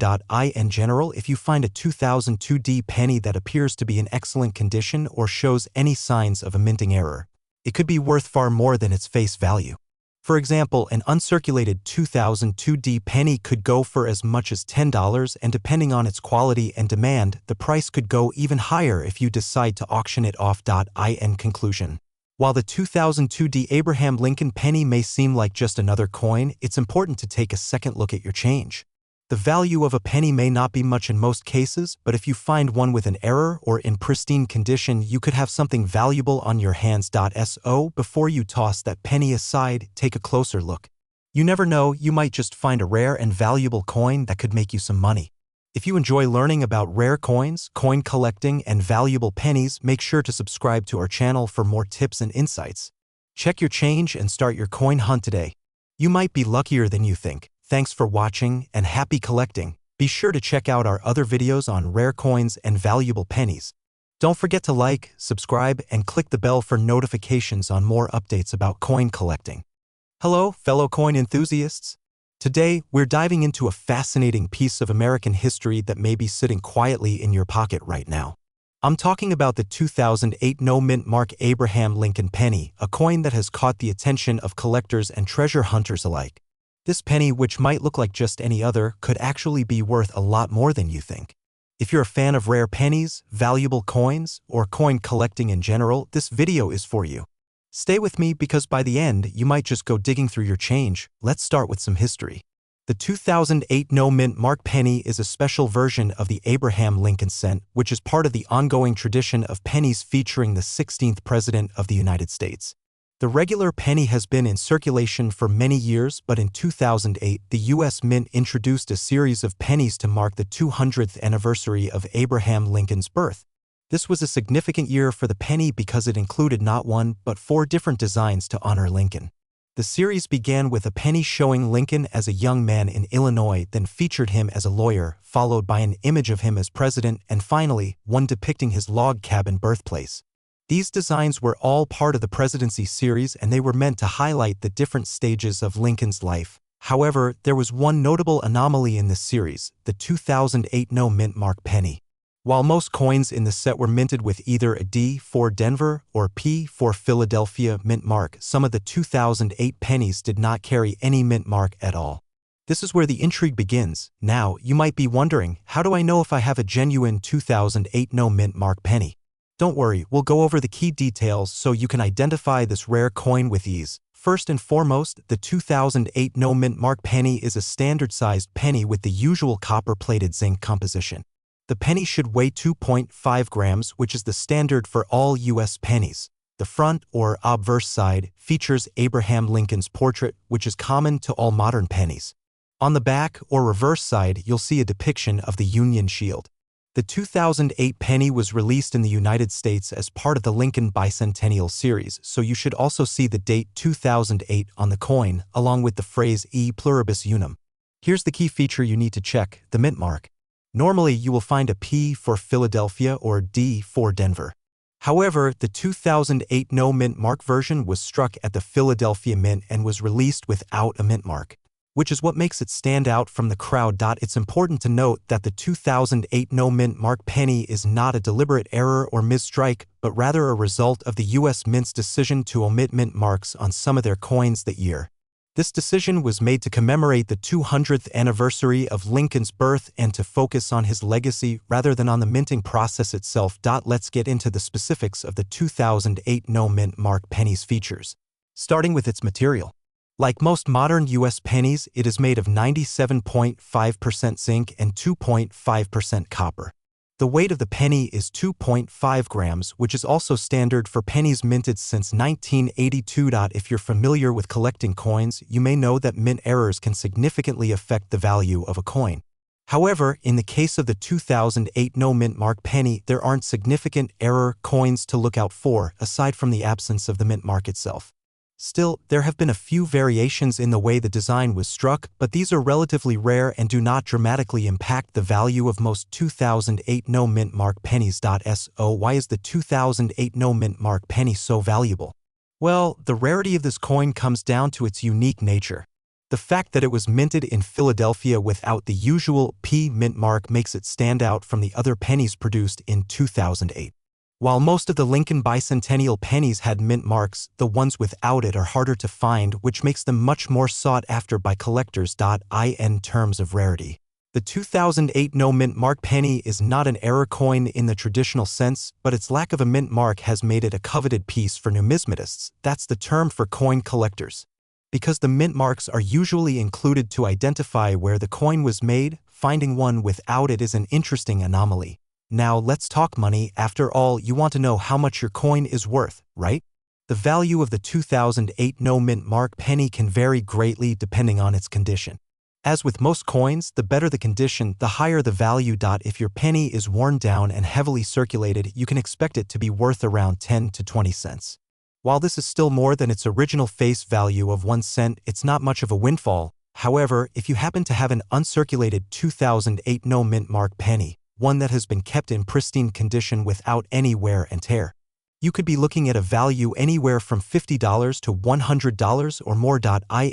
In general, if you find a 2002 penny that appears to be in excellent condition or shows any signs of a minting error, it could be worth far more than its face value. For example, an uncirculated 2002 penny could go for as much as $10, and depending on its quality and demand, the price could go even higher if you decide to auction it off. In conclusion, while the 2002 Abraham Lincoln penny may seem like just another coin, it's important to take a second look at your change. The value of a penny may not be much in most cases, but if you find one with an error or in pristine condition, you could have something valuable on your hands. So, before you toss that penny aside, take a closer look. You never know, you might just find a rare and valuable coin that could make you some money. If you enjoy learning about rare coins, coin collecting, and valuable pennies, make sure to subscribe to our channel for more tips and insights. Check your change and start your coin hunt today. You might be luckier than you think. Thanks for watching, and happy collecting. Be sure to check out our other videos on rare coins and valuable pennies. Don't forget to like, subscribe, and click the bell for notifications on more updates about coin collecting. Hello, fellow coin enthusiasts. Today, we're diving into a fascinating piece of American history that may be sitting quietly in your pocket right now. I'm talking about the 2008 no-mint mark Abraham Lincoln penny, a coin that has caught the attention of collectors and treasure hunters alike. This penny, which might look like just any other, could actually be worth a lot more than you think. If you're a fan of rare pennies, valuable coins, or coin collecting in general, this video is for you. Stay with me because by the end, you might just go digging through your change. Let's start with some history. The 2008 no-mint mark penny is a special version of the Abraham Lincoln cent, which is part of the ongoing tradition of pennies featuring the 16th President of the United States. The regular penny has been in circulation for many years, but in 2008, the U.S. Mint introduced a series of pennies to mark the 200th anniversary of Abraham Lincoln's birth. This was a significant year for the penny because it included not one, but 4 different designs to honor Lincoln. The series began with a penny showing Lincoln as a young man in Illinois, then featured him as a lawyer, followed by an image of him as president, and finally, one depicting his log cabin birthplace. These designs were all part of the presidency series, and they were meant to highlight the different stages of Lincoln's life. However, there was one notable anomaly in this series, the 2008 no mint mark penny. While most coins in the set were minted with either a D for Denver or P for Philadelphia mint mark, some of the 2008 pennies did not carry any mint mark at all. This is where the intrigue begins. Now, you might be wondering, how do I know if I have a genuine 2008 no mint mark penny? Don't worry, we'll go over the key details so you can identify this rare coin with ease. First and foremost, the 2008 no mint mark penny is a standard-sized penny with the usual copper-plated zinc composition. The penny should weigh 2.5 grams, which is the standard for all U.S. pennies. The front, or obverse side, features Abraham Lincoln's portrait, which is common to all modern pennies. On the back, or reverse side, you'll see a depiction of the Union Shield. The 2008 penny was released in the United States as part of the Lincoln Bicentennial series, so you should also see the date 2008 on the coin, along with the phrase E pluribus unum. Here's the key feature you need to check, the mint mark. Normally, you will find a P for Philadelphia or D for Denver. However, the 2008 no mint mark version was struck at the Philadelphia Mint and was released without a mint mark, which is what makes it stand out from the crowd. It's important to note that the 2008 no mint mark penny is not a deliberate error or misstrike, but rather a result of the U.S. Mint's decision to omit mint marks on some of their coins that year. This decision was made to commemorate the 200th anniversary of Lincoln's birth and to focus on his legacy rather than on the minting process itself. Let's get into the specifics of the 2008 no mint mark penny's features, starting with its material. Like most modern U.S. pennies, it is made of 97.5% zinc and 2.5% copper. The weight of the penny is 2.5 grams, which is also standard for pennies minted since 1982. If you're familiar with collecting coins, you may know that mint errors can significantly affect the value of a coin. However, in the case of the 2008 no mint mark penny, there aren't significant error coins to look out for, aside from the absence of the mint mark itself. Still, there have been a few variations in the way the design was struck, but these are relatively rare and do not dramatically impact the value of most 2008 no mint mark pennies. So why is the 2008 no mint mark penny so valuable? Well, the rarity of this coin comes down to its unique nature. The fact that it was minted in Philadelphia without the usual P mint mark makes it stand out from the other pennies produced in 2008. While most of the Lincoln Bicentennial pennies had mint marks, the ones without it are harder to find, which makes them much more sought after by collectors. In terms of rarity, the 2008 no mint mark penny is not an error coin in the traditional sense, but its lack of a mint mark has made it a coveted piece for numismatists. That's the term for coin collectors. Because the mint marks are usually included to identify where the coin was made, finding one without it is an interesting anomaly. Now let's talk money. After all, you want to know how much your coin is worth, right? The value of the 2008 no mint mark penny can vary greatly depending on its condition. As with most coins, the better the condition, the higher the value. If your penny is worn down and heavily circulated, you can expect it to be worth around 10 to 20 cents. While this is still more than its original face value of 1 cent, it's not much of a windfall. However, if you happen to have an uncirculated 2008 no mint mark penny, one that has been kept in pristine condition without any wear and tear, you could be looking at a value anywhere from $50 to $100 or more.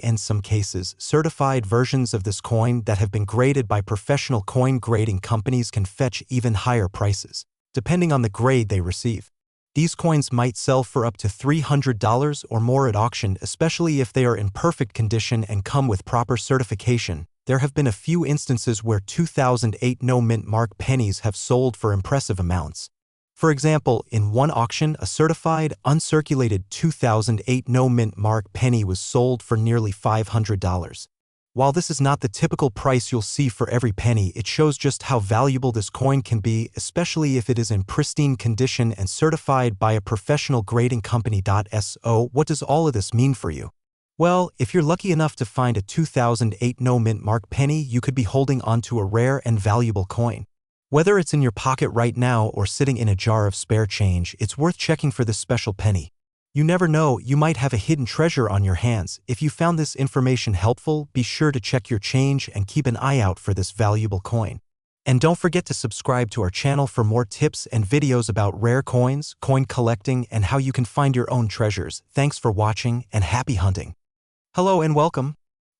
In some cases, certified versions of this coin that have been graded by professional coin grading companies can fetch even higher prices, depending on the grade they receive. These coins might sell for up to $300 or more at auction, especially if they are in perfect condition and come with proper certification. There have been a few instances where 2008 no mint mark pennies have sold for impressive amounts. For example, in one auction, a certified, uncirculated 2008 no mint mark penny was sold for nearly $500. While this is not the typical price you'll see for every penny, it shows just how valuable this coin can be, especially if it is in pristine condition and certified by a professional grading company. So, what does all of this mean for you? Well, if you're lucky enough to find a 2008 no mint mark penny, you could be holding onto a rare and valuable coin. Whether it's in your pocket right now or sitting in a jar of spare change, it's worth checking for this special penny. You never know, you might have a hidden treasure on your hands. If you found this information helpful, be sure to check your change and keep an eye out for this valuable coin. And don't forget to subscribe to our channel for more tips and videos about rare coins, coin collecting, and how you can find your own treasures. Thanks for watching and happy hunting. Hello and welcome.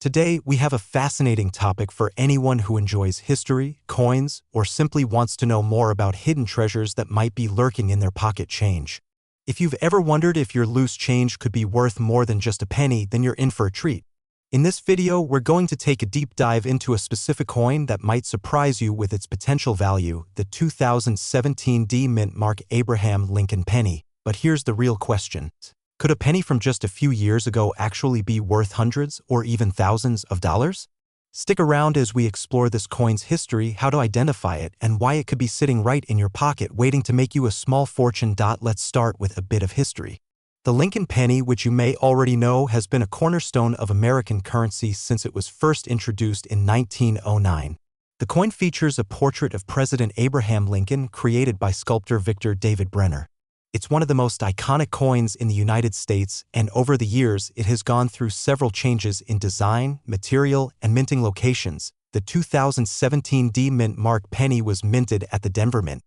Today, we have a fascinating topic for anyone who enjoys history, coins, or simply wants to know more about hidden treasures that might be lurking in their pocket change. If you've ever wondered if your loose change could be worth more than just a penny, then you're in for a treat. In this video, we're going to take a deep dive into a specific coin that might surprise you with its potential value, the 2017 D Mint Mark Abraham Lincoln penny. But here's the real question. Could a penny from just a few years ago actually be worth hundreds or even thousands of dollars? Stick around as we explore this coin's history, how to identify it, and why it could be sitting right in your pocket waiting to make you a small fortune. Let's start with a bit of history. The Lincoln penny, which you may already know, has been a cornerstone of American currency since it was first introduced in 1909. The coin features a portrait of President Abraham Lincoln created by sculptor Victor David Brenner. It's one of the most iconic coins in the United States, and over the years it has gone through several changes in design, material, and minting locations. The 2017 D Mint Mark penny was minted at the Denver Mint,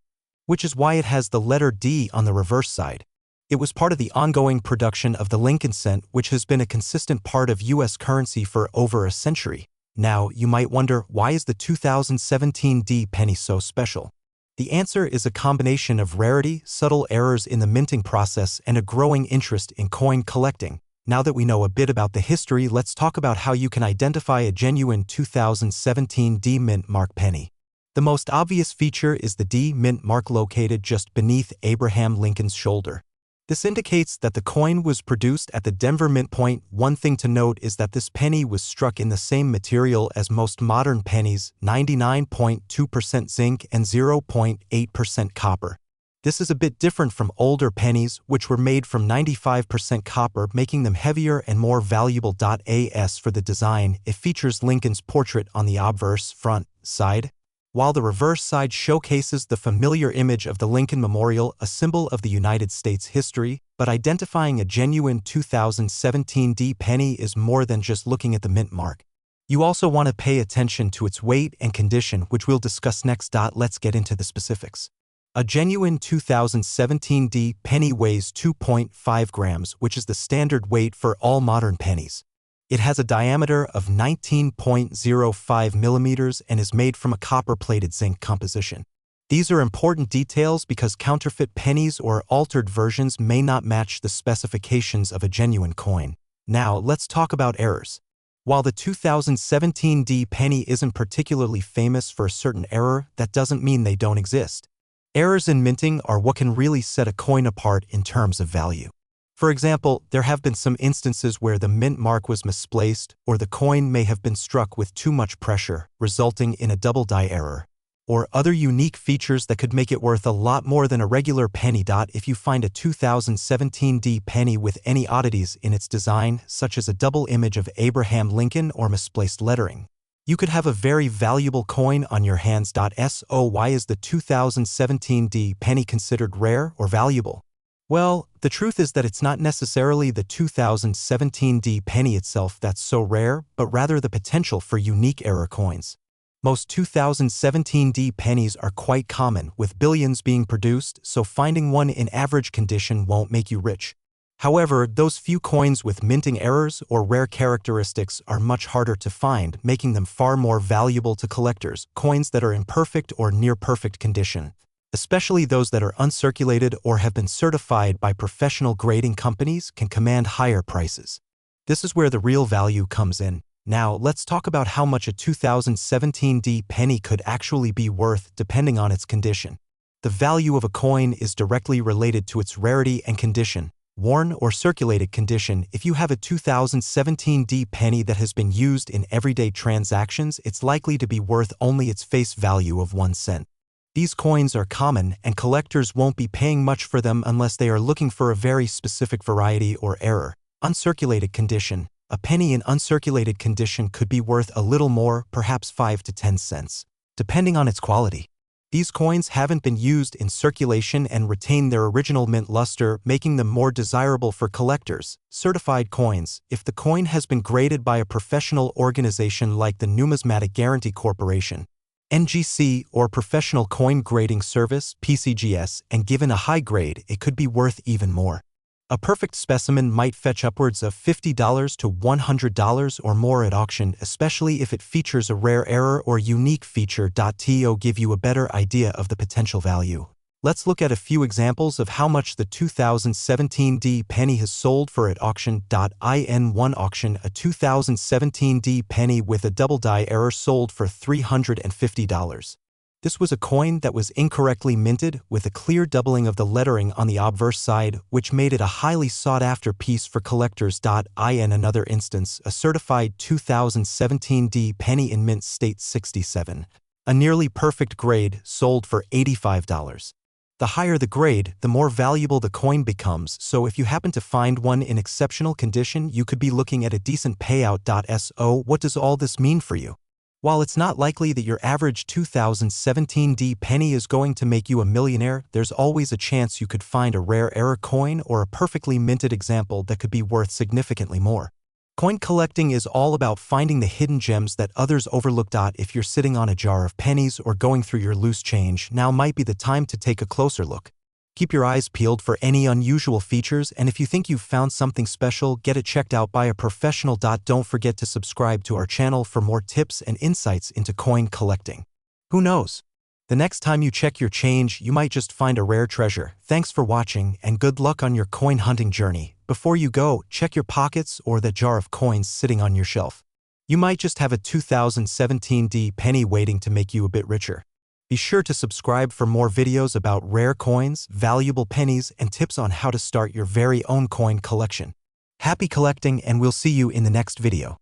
which is why it has the letter D on the reverse side. It was part of the ongoing production of the Lincoln cent, which has been a consistent part of U.S. currency for over a century. Now, you might wonder, why is the 2017 D penny so special? The answer is a combination of rarity, subtle errors in the minting process, and a growing interest in coin collecting. Now that we know a bit about the history, let's talk about how you can identify a genuine 2017 D Mint Mark penny. The most obvious feature is the D Mint Mark located just beneath Abraham Lincoln's shoulder. This indicates that the coin was produced at the Denver Mint Point. One thing to note is that this penny was struck in the same material as most modern pennies, 99.2% zinc and 0.8% copper. This is a bit different from older pennies, which were made from 95% copper, making them heavier and more valuable. As for the design, it features Lincoln's portrait on the obverse front side, while the reverse side showcases the familiar image of the Lincoln Memorial, a symbol of the United States history. But identifying a genuine 2017 D penny is more than just looking at the mint mark. You also want to pay attention to its weight and condition, which we'll discuss next. Let's get into the specifics. A genuine 2017 D penny weighs 2.5 grams, which is the standard weight for all modern pennies. It has a diameter of 19.05 millimeters and is made from a copper-plated zinc composition. These are important details because counterfeit pennies or altered versions may not match the specifications of a genuine coin. Now, let's talk about errors. While the 2017 D penny isn't particularly famous for a certain error, that doesn't mean they don't exist. Errors in minting are what can really set a coin apart in terms of value. For example, there have been some instances where the mint mark was misplaced, or the coin may have been struck with too much pressure, resulting in a double die error, or other unique features that could make it worth a lot more than a regular penny. If you find a 2017 D penny with any oddities in its design, such as a double image of Abraham Lincoln or misplaced lettering, you could have a very valuable coin on your hands. So why is the 2017 D penny considered rare or valuable? Well, the truth is that it's not necessarily the 2017 D penny itself that's so rare, but rather the potential for unique error coins. Most 2017 D pennies are quite common, with billions being produced, so finding one in average condition won't make you rich. However, those few coins with minting errors or rare characteristics are much harder to find, making them far more valuable to collectors. Coins that are in perfect or near-perfect condition, especially those that are uncirculated or have been certified by professional grading companies, can command higher prices. This is where the real value comes in. Now, let's talk about how much a 2017 D penny could actually be worth depending on its condition. The value of a coin is directly related to its rarity and condition. Worn or circulated condition: if you have a 2017 D penny that has been used in everyday transactions, it's likely to be worth only its face value of 1 cent. These coins are common, and collectors won't be paying much for them unless they are looking for a very specific variety or error. Uncirculated condition: a penny in uncirculated condition could be worth a little more, perhaps 5 to 10 cents, depending on its quality. These coins haven't been used in circulation and retain their original mint luster, making them more desirable for collectors. Certified coins: if the coin has been graded by a professional organization like the Numismatic Guarantee Corporation, NGC, or Professional Coin Grading Service, PCGS, and given a high grade, it could be worth even more. A perfect specimen might fetch upwards of $50 to $100 or more at auction, especially if it features a rare error or unique feature. To give you a better idea of the potential value, let's look at a few examples of how much the 2017 D penny has sold for at auction. In one auction, a 2017 D penny with a double die error sold for $350. This was a coin that was incorrectly minted with a clear doubling of the lettering on the obverse side, which made it a highly sought-after piece for collectors. In another instance, a certified 2017 D penny in mint state 67, a nearly perfect grade, sold for $85. The higher the grade, the more valuable the coin becomes, so if you happen to find one in exceptional condition, you could be looking at a decent payout. So what does all this mean for you? While it's not likely that your average 2017 D penny is going to make you a millionaire, there's always a chance you could find a rare error coin or a perfectly minted example that could be worth significantly more. Coin collecting is all about finding the hidden gems that others overlook. If you're sitting on a jar of pennies or going through your loose change, now might be the time to take a closer look. Keep your eyes peeled for any unusual features, and if you think you've found something special, get it checked out by a professional. Don't forget to subscribe to our channel for more tips and insights into coin collecting. Who knows? The next time you check your change, you might just find a rare treasure. Thanks for watching, and good luck on your coin hunting journey. Before you go, check your pockets or that jar of coins sitting on your shelf. You might just have a 2017 D penny waiting to make you a bit richer. Be sure to subscribe for more videos about rare coins, valuable pennies, and tips on how to start your very own coin collection. Happy collecting, and we'll see you in the next video.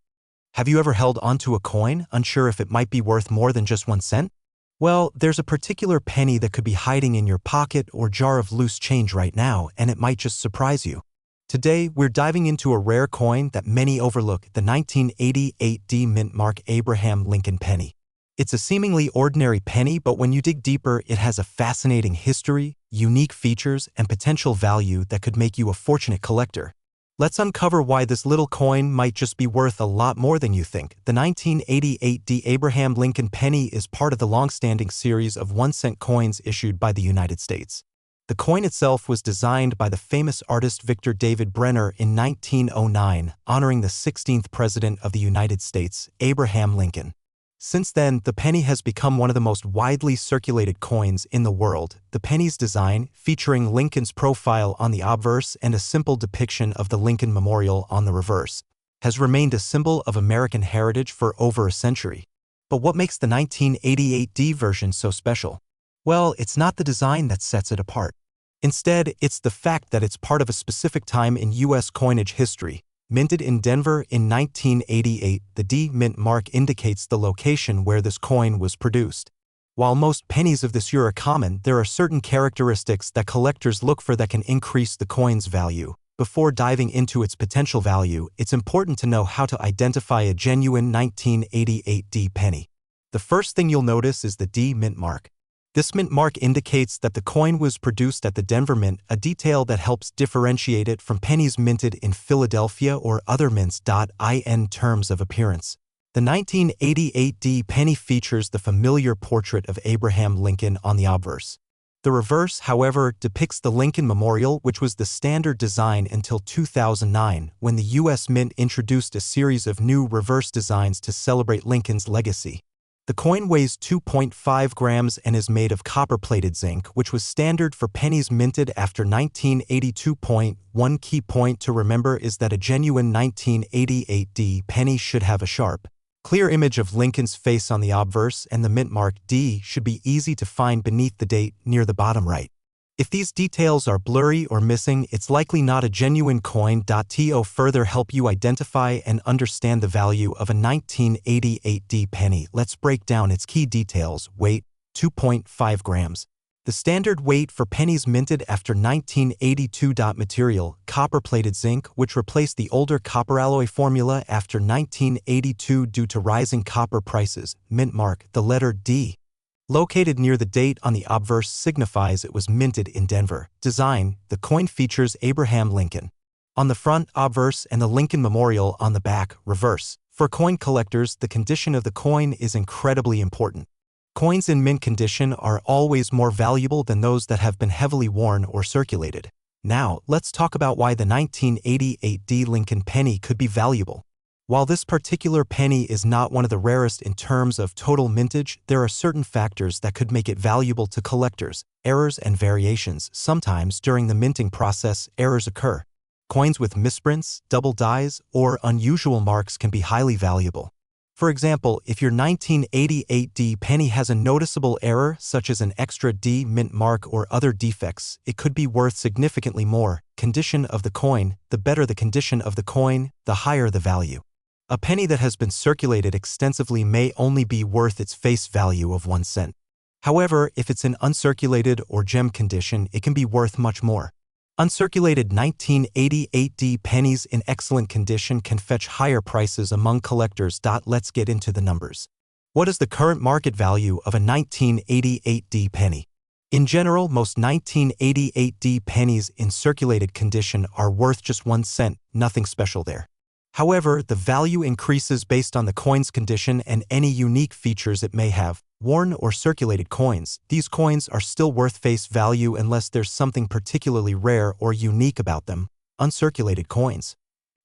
Have you ever held onto a coin, unsure if it might be worth more than just 1 cent? Well, there's a particular penny that could be hiding in your pocket or jar of loose change right now, and it might just surprise you. Today, we're diving into a rare coin that many overlook, the 1988 D Mint Mark Abraham Lincoln penny. It's a seemingly ordinary penny, but when you dig deeper, it has a fascinating history, unique features, and potential value that could make you a fortunate collector. Let's uncover why this little coin might just be worth a lot more than you think. The 1988 D Abraham Lincoln penny is part of the long-standing series of 1-cent coins issued by the United States. The coin itself was designed by the famous artist Victor David Brenner in 1909, honoring the 16th President of the United States, Abraham Lincoln. Since then, the penny has become one of the most widely circulated coins in the world. The penny's design, featuring Lincoln's profile on the obverse and a simple depiction of the Lincoln Memorial on the reverse, has remained a symbol of American heritage for over a century. But what makes the 1988 D version so special? Well, it's not the design that sets it apart. Instead, it's the fact that it's part of a specific time in U.S. coinage history. Minted in Denver in 1988, the D Mint mark indicates the location where this coin was produced. While most pennies of this year are common, there are certain characteristics that collectors look for that can increase the coin's value. Before diving into its potential value, it's important to know how to identify a genuine 1988 D penny. The first thing you'll notice is the D Mint mark. This mint mark indicates that the coin was produced at the Denver Mint, a detail that helps differentiate it from pennies minted in Philadelphia or other mints. In terms of appearance, the 1988 D penny features the familiar portrait of Abraham Lincoln on the obverse. The reverse, however, depicts the Lincoln Memorial, which was the standard design until 2009, when the U.S. Mint introduced a series of new reverse designs to celebrate Lincoln's legacy. The coin weighs 2.5 grams and is made of copper-plated zinc, which was standard for pennies minted after 1982. One key point to remember is that a genuine 1988 D penny should have a sharp, clear image of Lincoln's face on the obverse, and the mint mark D should be easy to find beneath the date near the bottom right. If these details are blurry or missing, it's likely not a genuine coin. To further help you identify and understand the value of a 1988 D penny, let's break down its key details. Weight, 2.5 grams. The standard weight for pennies minted after 1982. Material, copper-plated zinc, which replaced the older copper alloy formula after 1982 due to rising copper prices. Mint mark, the letter D, located near the date on the obverse, signifies it was minted in Denver. Design, the coin features Abraham Lincoln on the front, obverse, and the Lincoln Memorial on the back, reverse. For coin collectors, the condition of the coin is incredibly important. Coins in mint condition are always more valuable than those that have been heavily worn or circulated. Now, let's talk about why the 1988 Lincoln penny could be valuable. While this particular penny is not one of the rarest in terms of total mintage, there are certain factors that could make it valuable to collectors. Errors and variations. Sometimes during the minting process, errors occur. Coins with misprints, double dies, or unusual marks can be highly valuable. For example, if your 1988 penny has a noticeable error, such as an extra D mint mark or other defects, it could be worth significantly more. Condition of the coin. The better the condition of the coin, the higher the value. A penny that has been circulated extensively may only be worth its face value of 1 cent. However, if it's in uncirculated or gem condition, it can be worth much more. Uncirculated 1988 pennies in excellent condition can fetch higher prices among collectors. Let's get into the numbers. What is the current market value of a 1988 penny? In general, most 1988 pennies in circulated condition are worth just 1 cent, nothing special there. However, the value increases based on the coin's condition and any unique features it may have. Worn or circulated coins. These coins are still worth face value unless there's something particularly rare or unique about them. Uncirculated coins.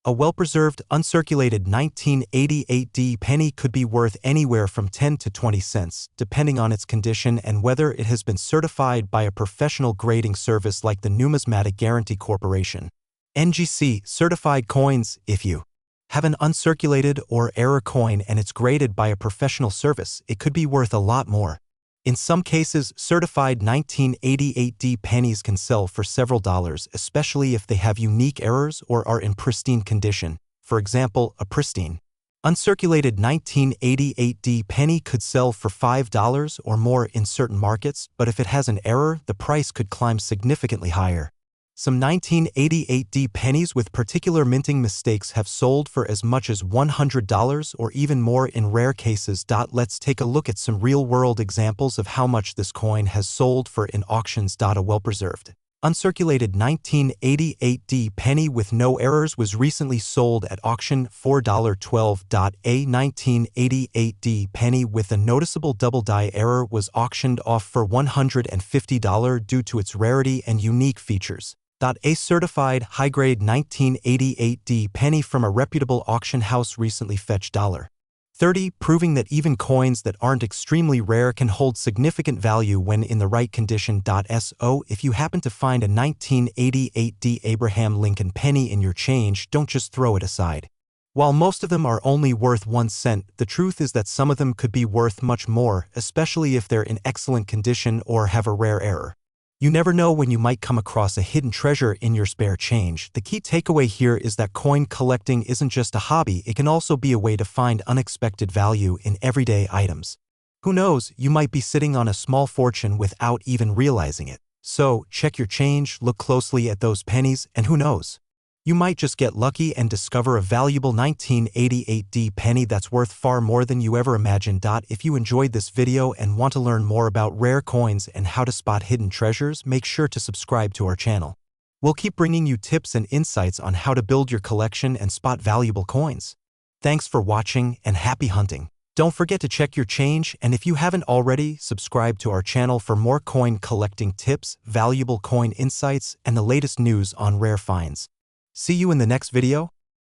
A well-preserved, uncirculated 1988 penny could be worth anywhere from 10 to 20 cents, depending on its condition and whether it has been certified by a professional grading service like the Numismatic Guarantee Corporation. NGC certified coins. If you have an uncirculated or error coin and it's graded by a professional service, it could be worth a lot more. In some cases, certified 1988 pennies can sell for several dollars, especially if they have unique errors or are in pristine condition. For example, a pristine, uncirculated 1988 penny could sell for $5 or more in certain markets, but if it has an error, the price could climb significantly higher. Some 1988 pennies with particular minting mistakes have sold for as much as $100 or even more in rare cases. Let's take a look at some real-world examples of how much this coin has sold for in auctions. A well-preserved, uncirculated 1988 penny with no errors was recently sold at auction $4.12. A 1988 penny with a noticeable double die error was auctioned off for $150 due to its rarity and unique features. A certified high-grade 1988 penny from a reputable auction house recently fetched $30, proving that even coins that aren't extremely rare can hold significant value when in the right condition. So, if you happen to find a 1988 Abraham Lincoln penny in your change, don't just throw it aside. While most of them are only worth 1 cent, the truth is that some of them could be worth much more, especially if they're in excellent condition or have a rare error. You never know when you might come across a hidden treasure in your spare change. The key takeaway here is that coin collecting isn't just a hobby, it can also be a way to find unexpected value in everyday items. Who knows, you might be sitting on a small fortune without even realizing it. So, check your change, look closely at those pennies, and who knows? You might just get lucky and discover a valuable 1988 penny that's worth far more than you ever imagined. If you enjoyed this video and want to learn more about rare coins and how to spot hidden treasures, make sure to subscribe to our channel. We'll keep bringing you tips and insights on how to build your collection and spot valuable coins. Thanks for watching and happy hunting. Don't forget to check your change, and if you haven't already, subscribe to our channel for more coin collecting tips, valuable coin insights, and the latest news on rare finds. See you in the next video.